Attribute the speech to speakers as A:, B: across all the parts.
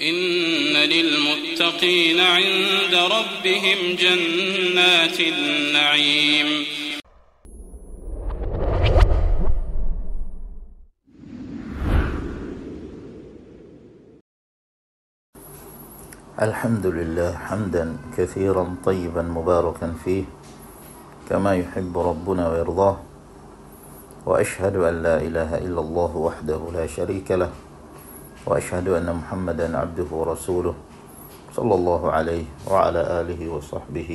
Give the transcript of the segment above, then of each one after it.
A: إن للمتقين عند ربهم جنات النعيم.
B: الحمد لله حمدا كثيرا طيبا مباركا فيه كما يحب ربنا ويرضاه، وأشهد أن لا إله إلا الله وحده لا شريك له، وأشهد أن محمدا عبده ورسوله صلى الله عليه وعلى آله وصحبه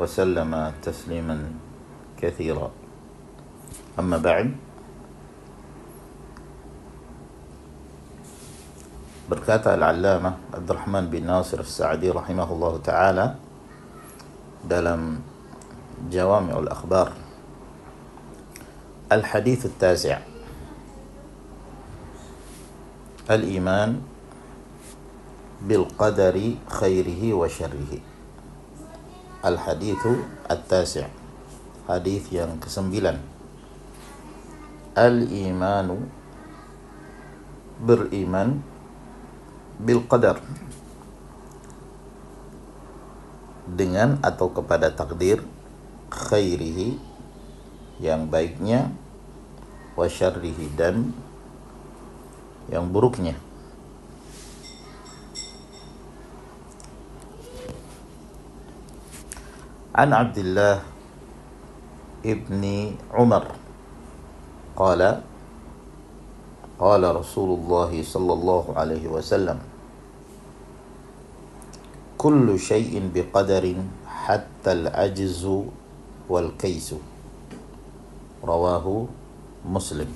B: وسلم تسليما كثيرا. أما بعد، berkata Al-Allamah Abdurrahman bin Nasir As-Sa'di rahimahullah ta'ala dalam Jawami'ul Akhbar, Al-Hadith At-Tasi' Al-Iman Bil-Qadari Khairihi wa Syarrihi. Al-Hadith At-Tasi', hadith yang ke-9. Al-Imanu, beriman, bil qadar, dengan atau kepada takdir, khairihi, yang baiknya, wa syarrihi, dan yang buruknya. An Abdullah ibni Umar qala qala Rasulullah sallallahu alaihi wasallam, kullu syai'in biqadarin hatta al-ajzu wal kaisu. Rawahu Muslim.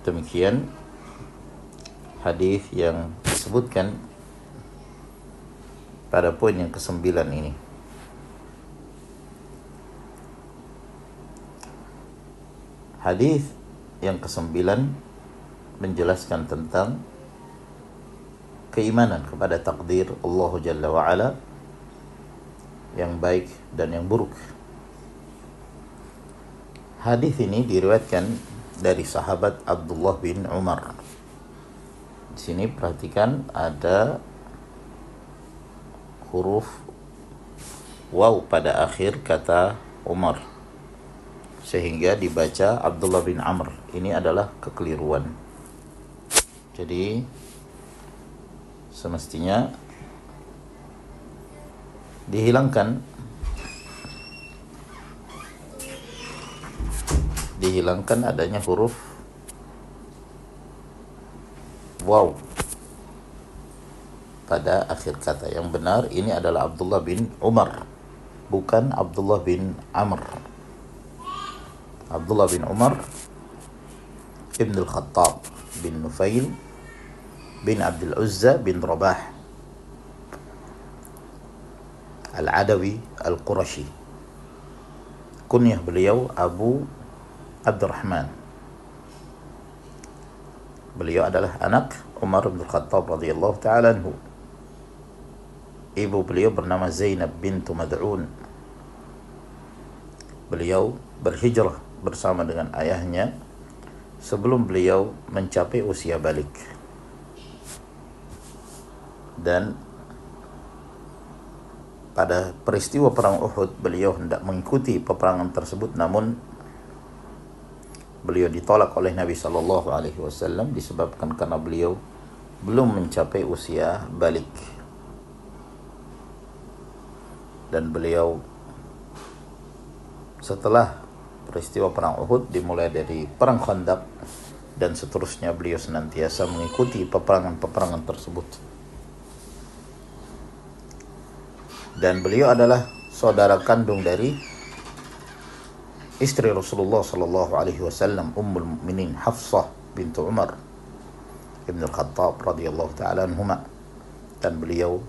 B: Demikian hadis yang disebutkan pada poin yang ke-9 ini. Hadis yang ke-9 menjelaskan tentang keimanan kepada takdir Allah Jalla wa'ala, yang baik dan yang buruk. Hadis ini diriwayatkan dari sahabat Abdullah bin Umar. Di sini perhatikan ada huruf waw pada akhir kata Umar, sehingga dibaca Abdullah bin Amr. Ini adalah kekeliruan. Jadi semestinya dihilangkan adanya huruf waw pada akhir kata. Yang benar ini adalah Abdullah bin Umar, bukan Abdullah bin Amr. Abdullah bin Umar Ibn al-Khattab bin Nufail bin Abdul Uzza bin Rabah Al-Adawi Al-Qurashi. Kunyah beliau Abu Abdurrahman. Beliau adalah anak Umar bin Khattab radhiyallahu ta'ala anhu. Ibu beliau bernama Zainab bintu Mad'un. Beliau berhijrah bersama dengan ayahnya sebelum beliau mencapai usia balik. Dan pada peristiwa perang Uhud, beliau hendak mengikuti peperangan tersebut, namun beliau ditolak oleh Nabi sallallahu alaihi wasallam disebabkan karena beliau belum mencapai usia balik. Dan beliau setelah peristiwa perang Uhud dimulai dari perang Khandaq dan seterusnya, beliau senantiasa mengikuti peperangan-peperangan tersebut. Dan beliau adalah saudara kandung dari istri Rasulullah sallallahu alaihi wasallam, Ummul Mukminin Hafsah bintu Umar Ibn al-Khattab radhiyallahu ta'ala anhuma. Dan beliau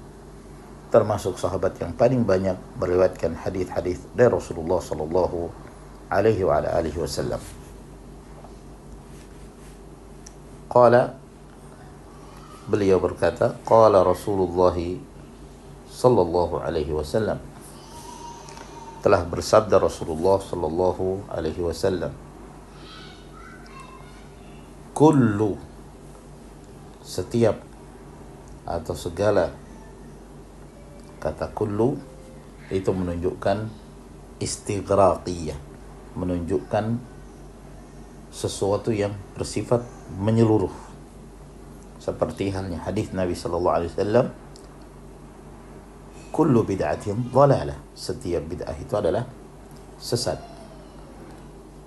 B: termasuk sahabat yang paling banyak meriwayatkan hadis-hadis dari Rasulullah sallallahu alaihi wa ala alihi wasallam. Qala, beliau berkata, qala Rasulullah sallallahu alaihi wasallam, telah bersabda Rasulullah sallallahu alaihi wasallam, kullu, setiap atau segala. Kata kullu itu menunjukkan istighraqiyah, menunjukkan sesuatu yang bersifat menyeluruh. Seperti halnya hadis Nabi sallallahu alaihi wasallam, kullu bid'atin dhalalah, setiap bid'ah itu adalah sesat.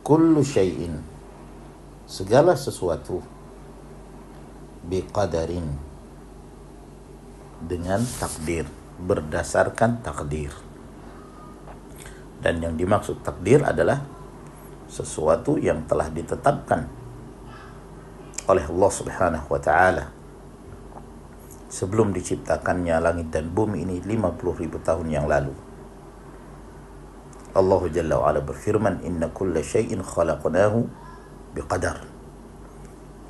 B: Kullu syai'in, segala sesuatu, biqadarin, dengan takdir, berdasarkan takdir. Dan yang dimaksud takdir adalah sesuatu yang telah ditetapkan oleh Allah Subhanahu wa taala sebelum diciptakannya langit dan bumi ini 50.000 tahun yang lalu. Allah Jalla wa Ala berfirman, inna kulla syai'in khalaqnahu biqadar.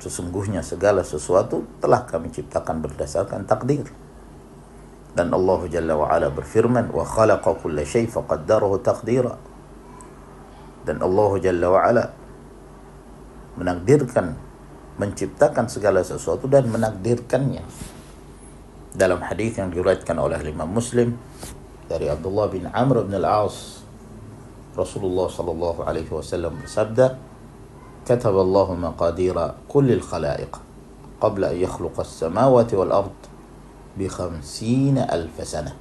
B: Sesungguhnya segala sesuatu telah kami ciptakan berdasarkan takdir. Dan Allah Jalla wa Ala berfirman, wa khalaqa kulla syai' faqaddarahu taqdira. Dan Allah Jalla wa Ala menakdirkan, menciptakan segala sesuatu dan menakdirkannya. Dalam hadis yang diriwayatkan oleh Imam Muslim dari Abdullah bin Amr bin Al-As, Rasulullah sallallahu alaihi wasallam bersabda, kataballahu maqadira kullil khalaiq qabla an yakhluqa as-samawati wal ard bi 50,000 sanah.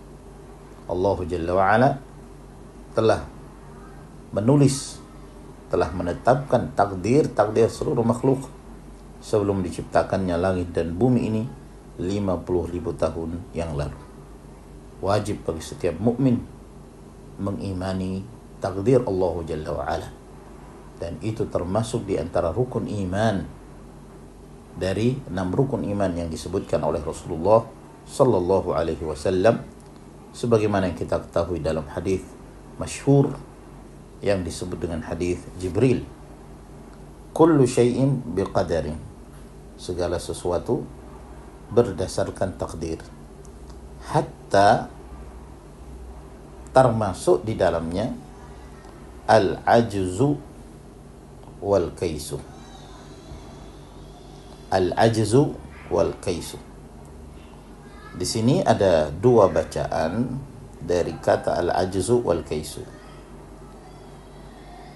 B: Allah Jalla wa Ala telah menulis, telah menetapkan takdir seluruh makhluk sebelum diciptakannya langit dan bumi ini 50.000 tahun yang lalu. Wajib bagi setiap mukmin mengimani takdir Allah Jalla wa Ala, dan itu termasuk di antara rukun iman dari 6 rukun iman yang disebutkan oleh Rasulullah sallallahu alaihi wasallam, sebagaimana yang kita ketahui dalam hadis masyhur yang disebut dengan hadis Jibril, kullu syai'in biqadarin, segala sesuatu berdasarkan takdir, hatta termasuk di dalamnya al-ajzu wal kaisu. Al-ajzu wal kaisu. Di sini ada 2 bacaan dari kata al-ajzu wal kaisu.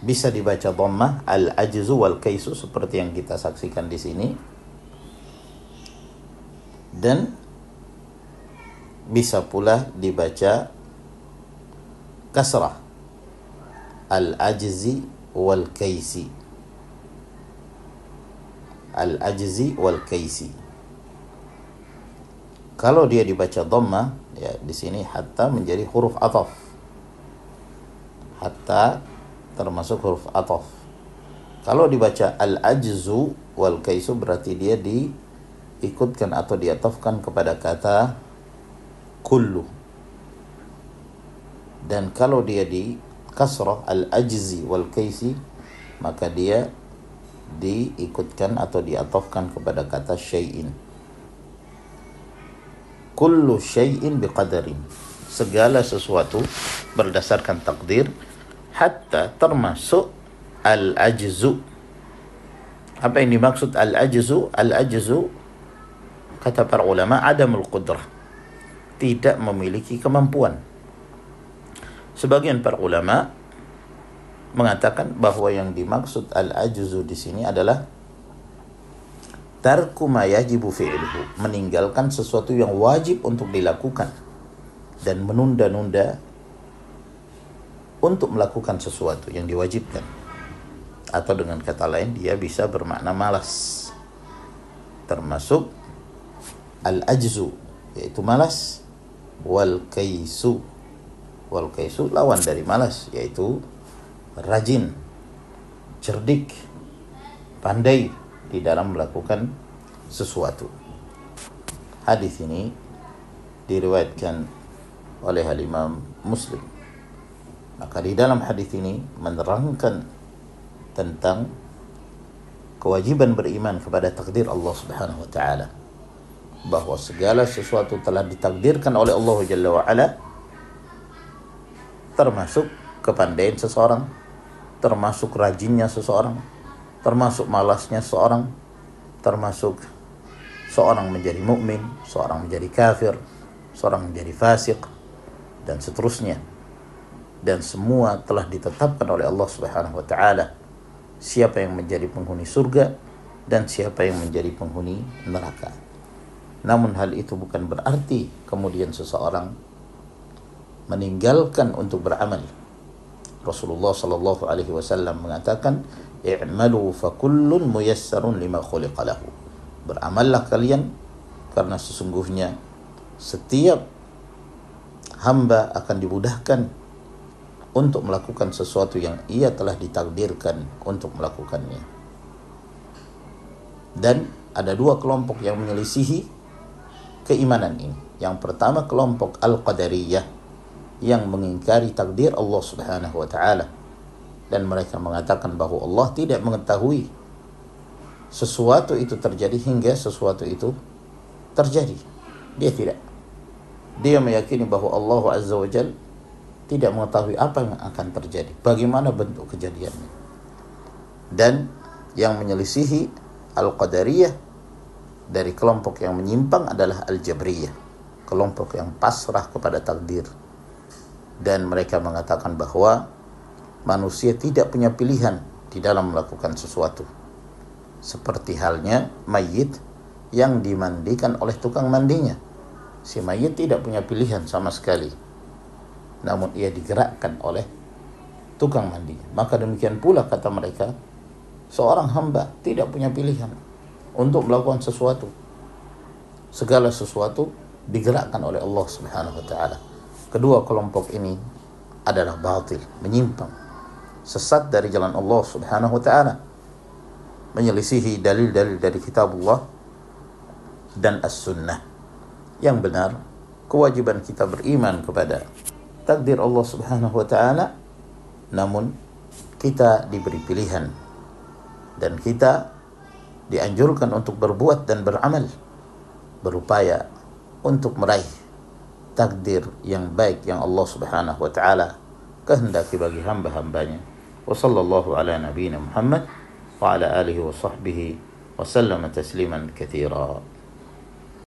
B: Bisa dibaca dhammah al-ajzu wal kaisu seperti yang kita saksikan di sini, dan bisa pula dibaca kasrah al-ajzi wal kaisi. Al-ajzi wal kaisi. Kalau dia dibaca dhammah, ya di sini hatta menjadi huruf ataf. Hatta termasuk huruf ataf. Kalau dibaca al-ajzu wal kaisu berarti dia diikutkan atau diatafkan kepada kata kullu. Dan kalau dia di kasrah al-ajzi wal kaisi, maka dia diikutkan atau diatafkan kepada kata syai'in. Kullu syai'in biqadarin, segala sesuatu berdasarkan takdir, hatta termasuk al-ajzu. Apa yang dimaksud al-ajzu? Al-ajzu, kata para ulama, adamul qudrah, tidak memiliki kemampuan. Sebagian para ulama mengatakan bahwa yang dimaksud al-ajzu di sini adalah tarku ma yajibu fi'luhu, meninggalkan sesuatu yang wajib untuk dilakukan dan menunda-nunda untuk melakukan sesuatu yang diwajibkan. Atau dengan kata lain, dia bisa bermakna malas. Termasuk al-ajzu, yaitu malas, wal kaisu. Wal kaisu lawan dari malas, yaitu rajin, cerdik, pandai di dalam melakukan sesuatu. Hadis ini diriwayatkan oleh Imam Muslim. Maka di dalam hadis ini menerangkan tentang kewajiban beriman kepada takdir Allah Subhanahu wa taala, bahwa segala sesuatu telah ditakdirkan oleh Allah Jalla wa Ala, termasuk kepandaian seseorang, termasuk rajinnya seseorang, termasuk malasnya seseorang, termasuk seorang menjadi mukmin, seorang menjadi kafir, seorang menjadi fasik, dan seterusnya. Dan semua telah ditetapkan oleh Allah Subhanahu wa taala siapa yang menjadi penghuni surga dan siapa yang menjadi penghuni neraka. Namun hal itu bukan berarti kemudian seseorang meninggalkan untuk beramal. Rasulullah sallallahu alaihi wasallam mengatakan, "I'malu fa kullun muyassarun lima khuliqa lahu." Beramallah kalian karena sesungguhnya setiap hamba akan dimudahkan untuk melakukan sesuatu yang ia telah ditakdirkan untuk melakukannya. Dan ada dua kelompok yang menyelisihi keimanan ini. Yang pertama kelompok Al-Qadariyah yang mengingkari takdir Allah Subhanahu wa taala, dan mereka mengatakan bahwa Allah tidak mengetahui sesuatu itu terjadi hingga sesuatu itu terjadi. Dia tidak. Dia meyakini bahwa Allah Azza wa Jalla tidak mengetahui apa yang akan terjadi, bagaimana bentuk kejadiannya. Dan yang menyelisihi Al-Qadariyah dari kelompok yang menyimpang adalah Al-Jabriyah, kelompok yang pasrah kepada takdir. Dan mereka mengatakan bahwa manusia tidak punya pilihan di dalam melakukan sesuatu. Seperti halnya mayit yang dimandikan oleh tukang mandinya. Si mayit tidak punya pilihan sama sekali, namun ia digerakkan oleh tukang mandinya. Maka demikian pula kata mereka, seorang hamba tidak punya pilihan untuk melakukan sesuatu. Segala sesuatu digerakkan oleh Allah Subhanahu wa taala. Kedua kelompok ini adalah batil, menyimpang, sesat dari jalan Allah Subhanahu wa taala, menyelisihi dalil-dalil dari kitabullah dan as-sunnah. Yang benar, kewajiban kita beriman kepada takdir Allah Subhanahu wa taala, namun kita diberi pilihan dan kita dianjurkan untuk berbuat dan beramal, berupaya untuk meraih takdir yang baik yang Allah Subhanahu wa taala kehendaki bagi hamba-hambanya. Wa sallallahu ala nabiyyina Muhammad wa ala alihi wa sahbihi wa sallama tasliman katsira.